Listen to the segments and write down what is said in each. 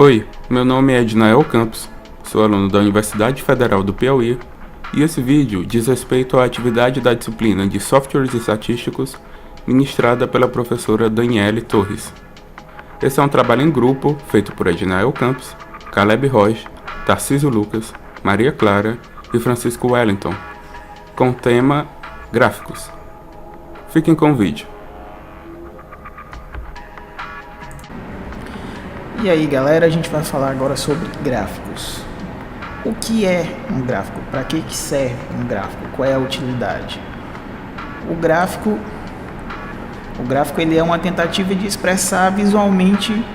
Oi, meu nome é Ednael Campos, sou aluno da Universidade Federal do Piauí e esse vídeo diz respeito à atividade da disciplina de Softwares Estatísticos ministrada pela professora Daniele Torres. Esse é um trabalho em grupo feito por Ednael Campos, Caleb Rocha, Tarcísio Lucas, Maria Clara e Francisco Wellington, com o tema Gráficos. Fiquem com o vídeo. E aí galera, a gente vai falar agora sobre gráficos. O que é um gráfico? Para que serve um gráfico? Qual é a utilidade? O gráfico ele é uma tentativa de expressar visualmente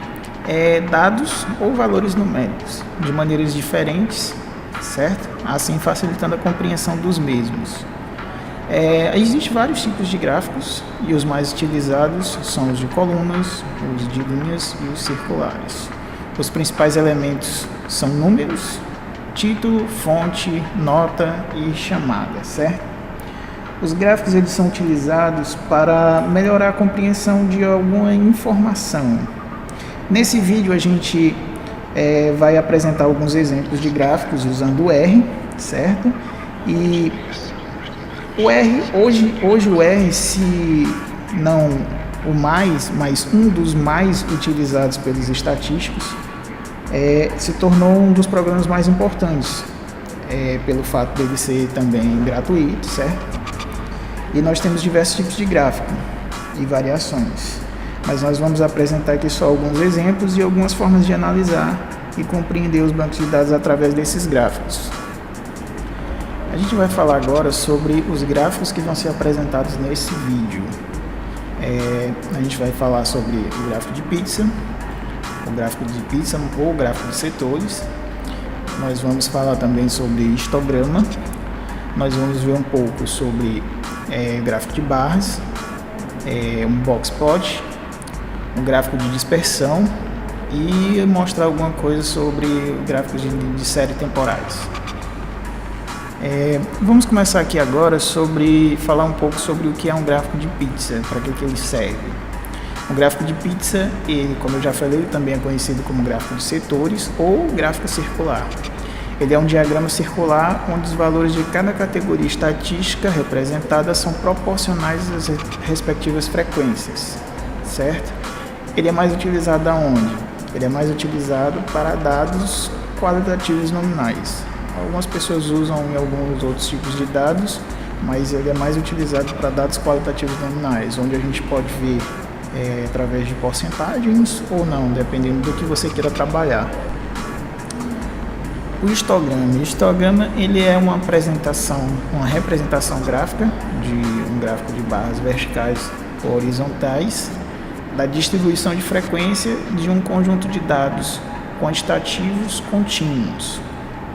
dados ou valores numéricos de maneiras diferentes, certo? Assim facilitando a compreensão dos mesmos. Existem vários tipos de gráficos e os mais utilizados são os de colunas, os de linhas e os circulares. Os principais elementos são números, título, fonte, nota e chamada, certo? Os gráficos eles são utilizados para melhorar a compreensão de alguma informação. Nesse vídeo a gente vai apresentar alguns exemplos de gráficos usando o R, certo? E o R, hoje o R, se não o mais, mas um dos mais utilizados pelos estatísticos, se tornou um dos programas mais importantes, pelo fato dele ser também gratuito, certo? E nós temos diversos tipos de gráfico e variações, mas nós vamos apresentar aqui só alguns exemplos e algumas formas de analisar e compreender os bancos de dados através desses gráficos. A gente vai falar agora sobre os gráficos que vão ser apresentados nesse vídeo. A gente vai falar sobre o gráfico de pizza, ou o gráfico de setores. Nós vamos falar também sobre histograma. Nós vamos ver um pouco sobre gráfico de barras, um box plot, um gráfico de dispersão e mostrar alguma coisa sobre gráficos de série temporais. Vamos começar aqui agora falar um pouco sobre o que é um gráfico de pizza, para que ele serve. O gráfico de pizza, ele, como eu já falei, também é conhecido como gráfico de setores ou gráfico circular. Ele é um diagrama circular onde os valores de cada categoria estatística representada são proporcionais às respectivas frequências, certo? Ele é mais utilizado aonde? Ele é mais utilizado para dados qualitativos nominais. Algumas pessoas usam em alguns outros tipos de dados, mas ele é mais utilizado para dados qualitativos nominais, onde a gente pode ver através de porcentagens ou não, dependendo do que você queira trabalhar. O histograma ele é uma representação gráfica de um gráfico de barras verticais ou horizontais da distribuição de frequência de um conjunto de dados quantitativos contínuos.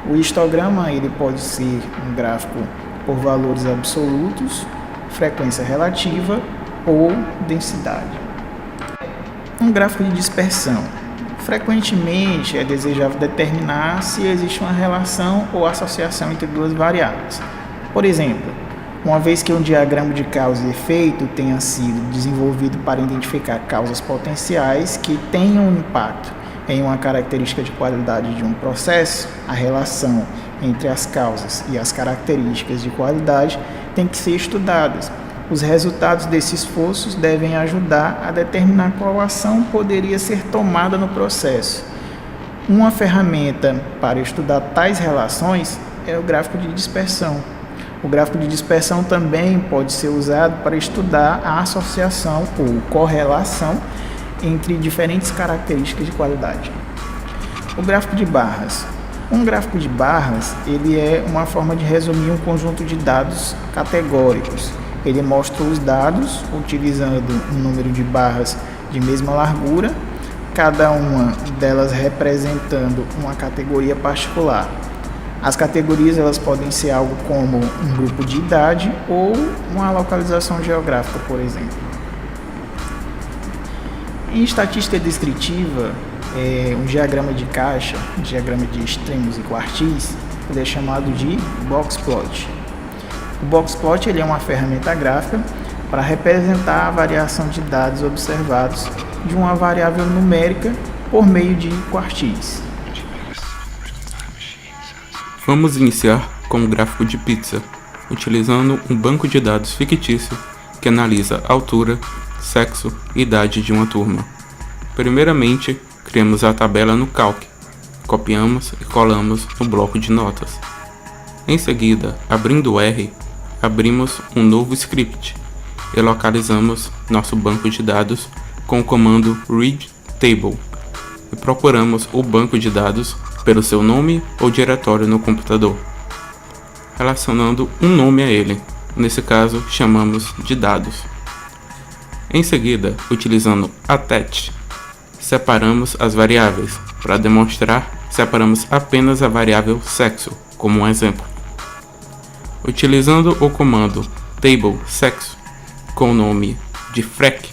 O histograma ele pode ser um gráfico por valores absolutos, frequência relativa ou densidade. Um gráfico de dispersão. Frequentemente é desejável determinar se existe uma relação ou associação entre duas variáveis. Por exemplo, uma vez que um diagrama de causa e efeito tenha sido desenvolvido para identificar causas potenciais que tenham um impacto em uma característica de qualidade de um processo, a relação entre as causas e as características de qualidade tem que ser estudadas. Os resultados desses esforços devem ajudar a determinar qual ação poderia ser tomada no processo. Uma ferramenta para estudar tais relações é o gráfico de dispersão. O gráfico de dispersão também pode ser usado para estudar a associação ou correlação entre diferentes características de qualidade. O gráfico de barras. Um gráfico de barras ele é uma forma de resumir um conjunto de dados categóricos. Ele mostra os dados utilizando um número de barras de mesma largura, cada uma delas representando uma categoria particular. As categorias elas podem ser algo como um grupo de idade ou uma localização geográfica, por exemplo. Em estatística descritiva, um diagrama de caixa, um diagrama de extremos e quartis, ele é chamado de box plot. O box plot ele é uma ferramenta gráfica para representar a variação de dados observados de uma variável numérica por meio de quartis. Vamos iniciar com o gráfico de pizza, utilizando um banco de dados fictício que analisa a altura, sexo e idade de uma turma. Primeiramente, criamos a tabela no Calc, copiamos e colamos no bloco de notas. Em seguida, abrindo o R, abrimos um novo script e localizamos nosso banco de dados com o comando read table e procuramos o banco de dados pelo seu nome ou diretório no computador, relacionando um nome a ele, nesse caso chamamos de dados. Em seguida, utilizando attach, separamos as variáveis. Para demonstrar, separamos apenas a variável sexo, como um exemplo. Utilizando o comando table sexo com o nome de frec,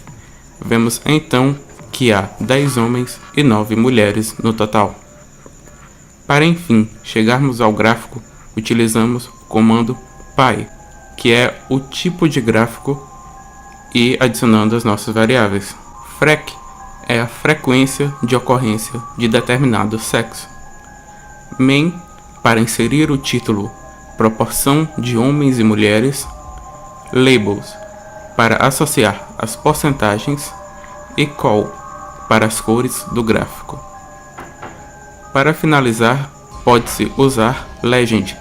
vemos então que há 10 homens e 9 mulheres no total. Para enfim chegarmos ao gráfico, utilizamos o comando py, que é o tipo de gráfico, e adicionando as nossas variáveis. Frec é a frequência de ocorrência de determinado sexo. Main, para inserir o título proporção de homens e mulheres. Labels, para associar as porcentagens. E call, para as cores do gráfico. Para finalizar, pode-se usar legend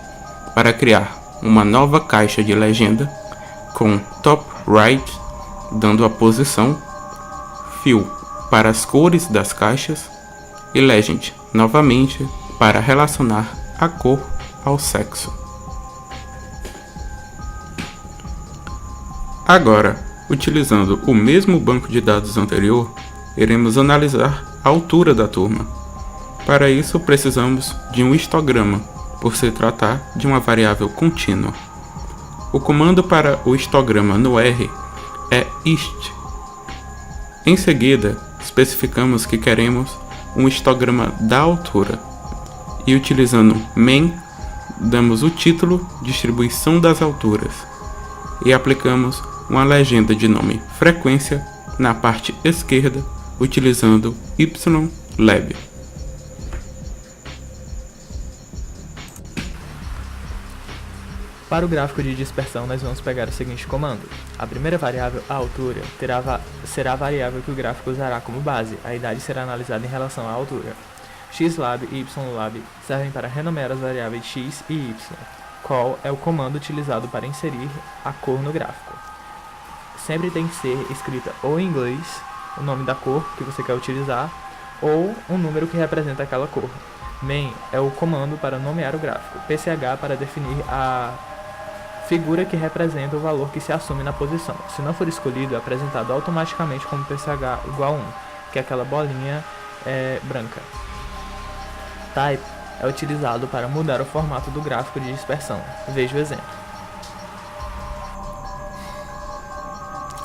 para criar uma nova caixa de legenda com top right dando a posição, fill para as cores das caixas e legend novamente para relacionar a cor ao sexo. Agora, utilizando o mesmo banco de dados anterior, iremos analisar a altura da turma. Para isso, precisamos de um histograma, por se tratar de uma variável contínua. O comando para o histograma no R é hist. Em seguida, especificamos que queremos um histograma da altura e, utilizando main, damos o título distribuição das alturas e aplicamos uma legenda de nome frequência na parte esquerda utilizando ylab. Para o gráfico de dispersão, nós vamos pegar o seguinte comando. A primeira variável, a altura, será a variável que o gráfico usará como base. A idade será analisada em relação à altura. Xlab e Ylab servem para renomear as variáveis x e y. Call é o comando utilizado para inserir a cor no gráfico. Sempre tem que ser escrita ou em inglês, o nome da cor que você quer utilizar, ou um número que representa aquela cor. Main é o comando para nomear o gráfico. PCH para definir a figura que representa o valor que se assume na posição. Se não for escolhido, é apresentado automaticamente como PCH igual a 1, que é aquela bolinha branca. Type é utilizado para mudar o formato do gráfico de dispersão. Veja o exemplo.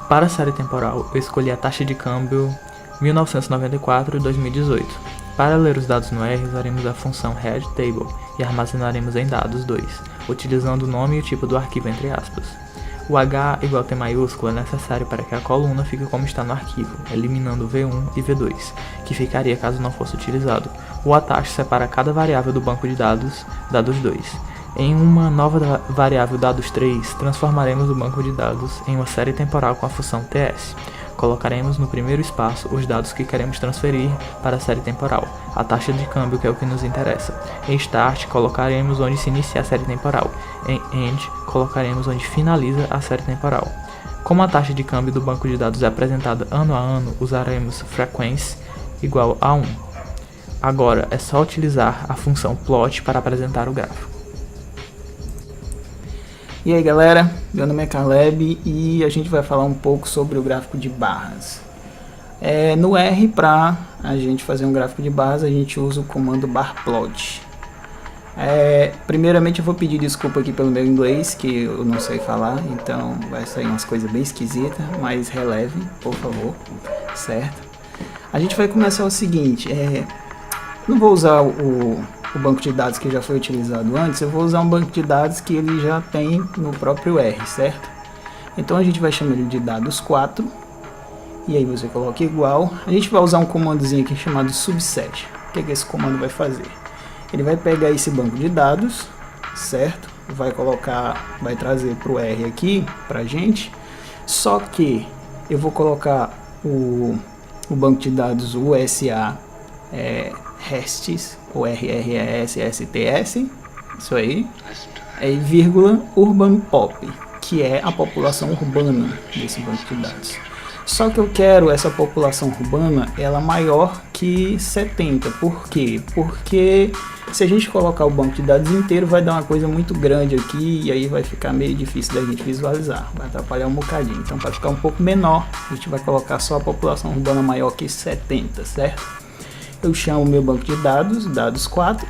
Para a série temporal, eu escolhi a taxa de câmbio 1994-2018. Para ler os dados no R, usaremos a função readTable e armazenaremos em dados 2, utilizando o nome e o tipo do arquivo entre aspas. O H igual T maiúsculo é necessário para que a coluna fique como está no arquivo, eliminando V1 e V2, que ficaria caso não fosse utilizado. O attach separa cada variável do banco de dados 2. Em uma nova variável dados 3, transformaremos o banco de dados em uma série temporal com a função TS. Colocaremos no primeiro espaço os dados que queremos transferir para a série temporal, a taxa de câmbio que é o que nos interessa. Em Start, colocaremos onde se inicia a série temporal. Em End, colocaremos onde finaliza a série temporal. Como a taxa de câmbio do banco de dados é apresentada ano a ano, usaremos frequency igual a 1. Agora, é só utilizar a função plot para apresentar o gráfico. E aí galera, meu nome é Caleb e a gente vai falar um pouco sobre o gráfico de barras. No R, para a gente fazer um gráfico de barras, a gente usa o comando barplot. Primeiramente eu vou pedir desculpa aqui pelo meu inglês, que eu não sei falar, então vai sair umas coisas bem esquisitas, mas relevem, por favor, certo? A gente vai começar o seguinte, não vou usar o banco de dados que já foi utilizado antes, eu vou usar um banco de dados que ele já tem no próprio R, certo? Então a gente vai chamar ele de dados 4 e aí você coloca igual. A gente vai usar um comandozinho aqui chamado subset. O que esse comando vai fazer? Ele vai pegar esse banco de dados, certo? Vai trazer para o R aqui pra gente, só que eu vou colocar o banco de dados USA RESTs, ou RRESSTS, isso aí, vírgula Urban Pop, que é a população urbana desse banco de dados. Só que eu quero essa população urbana ela maior que 70. Por quê? Porque se a gente colocar o banco de dados inteiro vai dar uma coisa muito grande aqui e aí vai ficar meio difícil da gente visualizar, vai atrapalhar um bocadinho. Então para ficar um pouco menor, a gente vai colocar só a população urbana maior que 70, certo? Eu chamo o meu banco de dados, dados 4,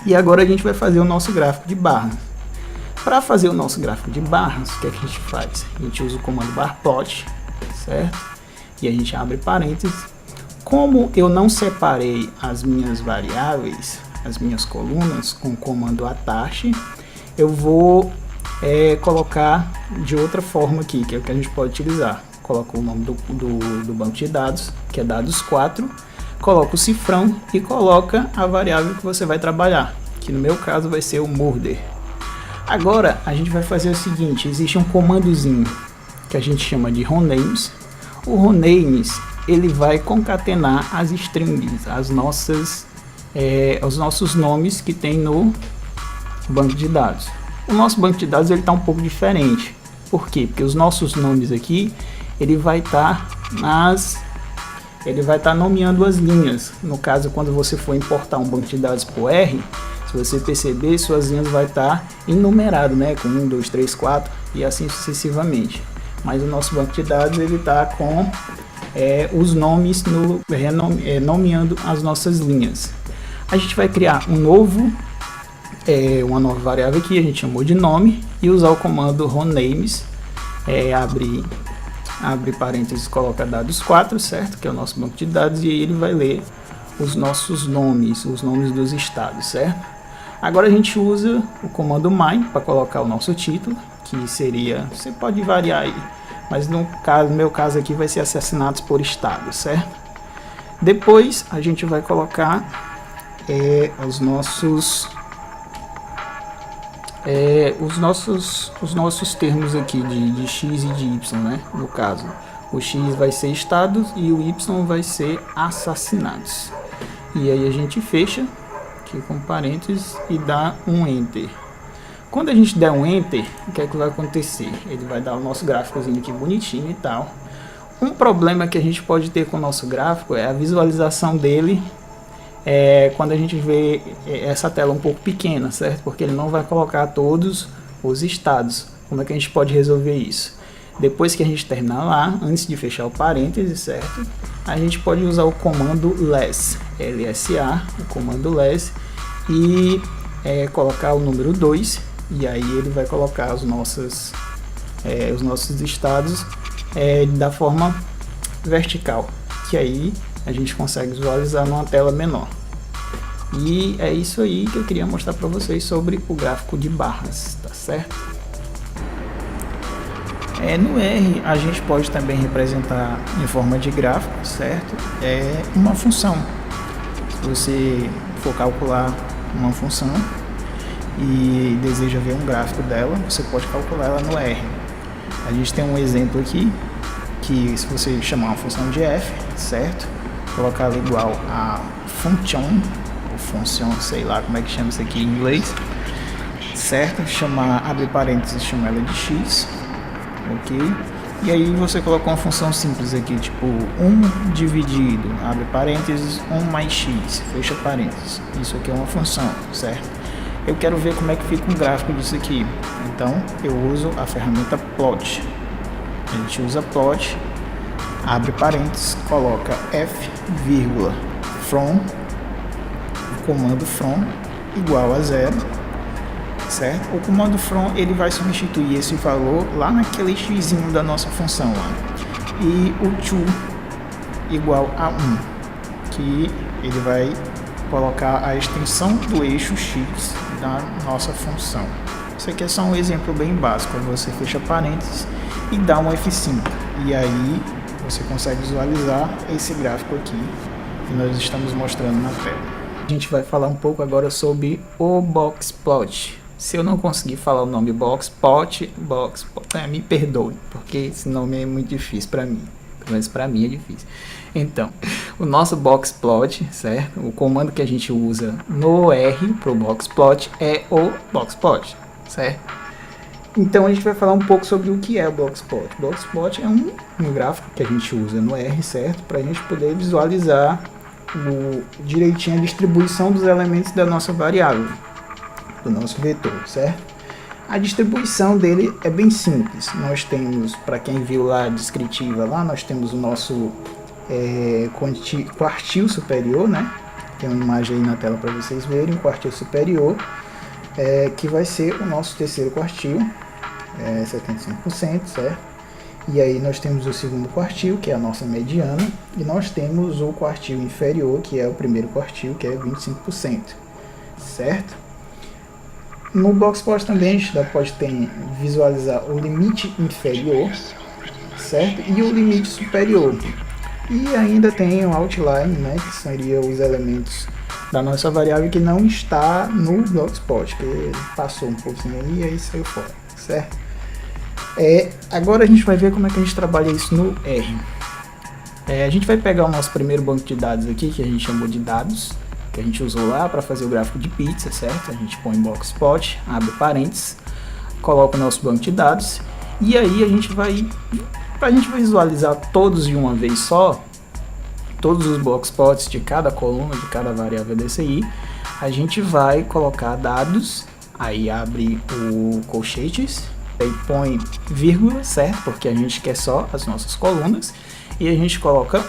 e agora a gente vai fazer o nosso gráfico de barra. Para fazer o nosso gráfico de barras, o que é que a gente faz? A gente usa o comando barplot, certo? E a gente abre parênteses. Como eu não separei as minhas variáveis, as minhas colunas com o comando attach, eu vou colocar de outra forma aqui, que é o que a gente pode utilizar. Coloca o nome do banco de dados, que é dados 4, coloca o cifrão e coloca a variável que você vai trabalhar, que no meu caso vai ser o murder. Agora a gente vai fazer o seguinte, existe um comandozinho que a gente chama de ronnames. O ronnames ele vai concatenar as strings, os nossos nomes que tem no banco de dados. O nosso banco de dados ele está um pouco diferente. Por quê? Porque os nossos nomes aqui ele vai estar nomeando as linhas. No caso, quando você for importar um banco de dados por R, se você perceber, suas linhas vai estar enumerado, né, com 1, 2, 3, 4 e assim sucessivamente. Mas o nosso banco de dados ele está com os nomes nomeando as nossas linhas. A gente vai criar uma nova variável aqui, a gente chamou de nome, e usar o comando ronnames, abre parênteses, coloca dados 4, certo? Que é o nosso banco de dados, e aí ele vai ler os nossos nomes, os nomes dos estados, certo? Agora a gente usa o comando my para colocar o nosso título, que seria, você pode variar aí, mas no meu caso aqui vai ser assassinatos por estado, certo? Depois a gente vai colocar os nossos termos aqui de x e de y, né? No caso, o x vai ser estados e o y vai ser assassinados. E aí a gente fecha aqui com parênteses e dá um enter. Quando a gente der um enter, o que é que vai acontecer? Ele vai dar o nosso gráficozinho aqui bonitinho e tal. Um problema que a gente pode ter com o nosso gráfico é a visualização dele quando a gente vê essa tela um pouco pequena, certo? Porque ele não vai colocar todos os estados. Como é que a gente pode resolver isso? Depois que a gente terminar lá, antes de fechar o parêntese, certo? A gente pode usar o comando less, LSA, o comando less, e colocar o número 2, e aí ele vai colocar os nossos estados da forma vertical, que aí a gente consegue visualizar numa tela menor. E é isso aí que eu queria mostrar para vocês sobre o gráfico de barras, tá certo? No R a gente pode também representar em forma de gráfico, certo? Uma função. Se você for calcular uma função e deseja ver um gráfico dela, você pode calcular ela no R. A gente tem um exemplo aqui, que se você chamar uma função de f, certo? Colocar ela igual a function, ou function, sei lá como é que chama isso aqui em inglês, certo? Abre parênteses, chama ela de x, ok? E aí você coloca uma função simples aqui, tipo 1 dividido, abre parênteses, 1 mais x, fecha parênteses. Isso aqui é uma função, certo? Eu quero ver como é que fica um gráfico disso aqui, então eu uso a ferramenta plot. A gente usa plot, abre parênteses, coloca f, vírgula, from, o comando from igual a 0, certo? O comando from ele vai substituir esse valor lá naquele xzinho da nossa função lá. E o to igual a 1, que ele vai colocar a extensão do eixo x da nossa função. Isso aqui é só um exemplo bem básico. Você fecha parênteses e dá um F5, e aí você consegue visualizar esse gráfico aqui que nós estamos mostrando na tela. A gente vai falar um pouco agora sobre o Boxplot. Se eu não conseguir falar o nome Boxplot, me perdoe, porque esse nome é muito difícil para mim. Pelo menos para mim é difícil. Então, o nosso Boxplot, certo? O comando que a gente usa no R para o Boxplot é o Boxplot, certo? Então a gente vai falar um pouco sobre o que é o Boxplot. O Boxplot é um gráfico que a gente usa no R, certo? Para a gente poder visualizar direitinho a distribuição dos elementos da nossa variável, do nosso vetor, certo? A distribuição dele é bem simples. Nós temos, para quem viu lá a descritiva lá, nós temos o nosso quartil superior, né? Tem uma imagem aí na tela para vocês verem, o quartil superior, que vai ser o nosso terceiro quartil, 75%, certo? E aí nós temos o segundo quartil, que é a nossa mediana, e nós temos o quartil inferior, que é o primeiro quartil, que é 25%, certo? No Boxplot também a gente pode visualizar o limite inferior, certo? E o limite superior. E ainda tem o outline, né, que seriam os elementos da nossa variável que não está no Boxplot, que ele passou um pouquinho aí e aí saiu fora, certo? Agora a gente vai ver como é que a gente trabalha isso no R. A gente vai pegar o nosso primeiro banco de dados aqui, que a gente chamou de dados, que a gente usou lá para fazer o gráfico de pizza, certo? A gente põe Boxplot, abre parênteses, coloca o nosso banco de dados e aí a gente vai visualizar todos de uma vez só, todos os Boxplots de cada coluna, de cada variável DCI, a gente vai colocar dados, aí abre o colchetes, aí põe vírgula, certo? Porque a gente quer só as nossas colunas, e a gente coloca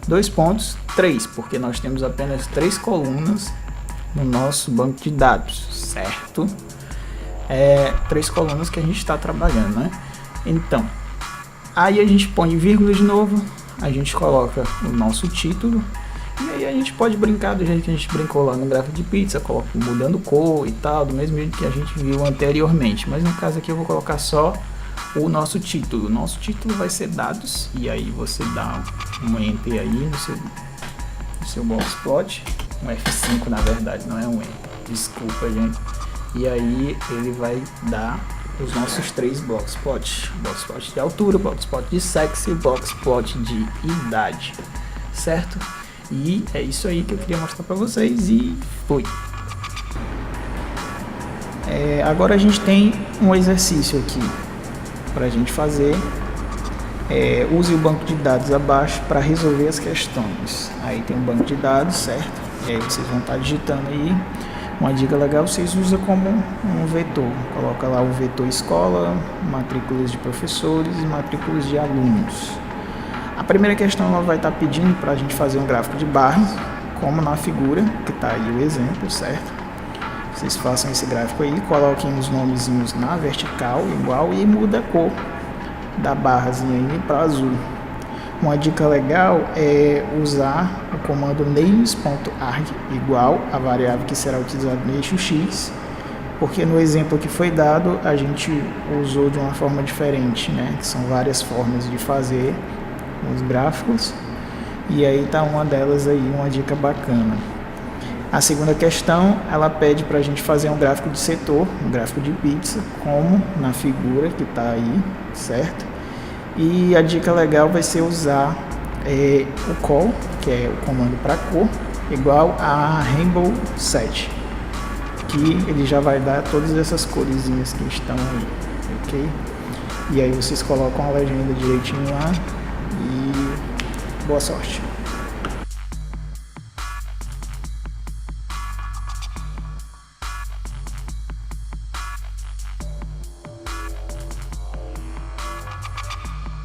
2 pontos, 3, porque nós temos apenas 3 colunas no nosso banco de dados, certo? 3 colunas que a gente está trabalhando, né? Então, aí a gente põe vírgula de novo, a gente coloca o nosso título, e aí a gente pode brincar do jeito que a gente brincou lá no gráfico de pizza, mudando cor e tal, do mesmo jeito que a gente viu anteriormente, mas no caso aqui eu vou colocar só o nosso título. Nosso título vai ser dados, e aí você dá um enter aí no seu Boxplot, um F5 na verdade, não é um enter, desculpa gente, e aí ele vai dar os nossos 3 Boxplots, Boxplot de altura, Boxplot de sexo e Boxplot de idade, certo? E é isso aí que eu queria mostrar para vocês e foi. Agora a gente tem um exercício aqui para a gente fazer. Use o banco de dados abaixo para resolver as questões. Aí tem um banco de dados, certo? E aí vocês vão estar digitando aí. Uma dica legal, vocês usam como um vetor. Coloca lá o vetor escola, matrículas de professores e matrículas de alunos. A primeira questão ela vai estar pedindo para a gente fazer um gráfico de barras, como na figura, que está aí o exemplo, certo? Vocês façam esse gráfico aí, coloquem os nomezinhos na vertical, igual, e muda a cor da barrazinha aí para azul. Uma dica legal é usar o comando names.arg igual a variável que será utilizada no eixo X, porque no exemplo que foi dado a gente usou de uma forma diferente, né? Que são várias formas de fazer os gráficos, e aí tá uma delas aí, uma dica bacana. A segunda questão, ela pede para a gente fazer um gráfico de setor, um gráfico de pizza, como na figura que tá aí, certo? E a dica legal vai ser usar o call, que é o comando para cor, igual a Rainbow Set, que ele já vai dar todas essas coresinhas que estão aí, ok? E aí vocês colocam a legenda direitinho lá e boa sorte.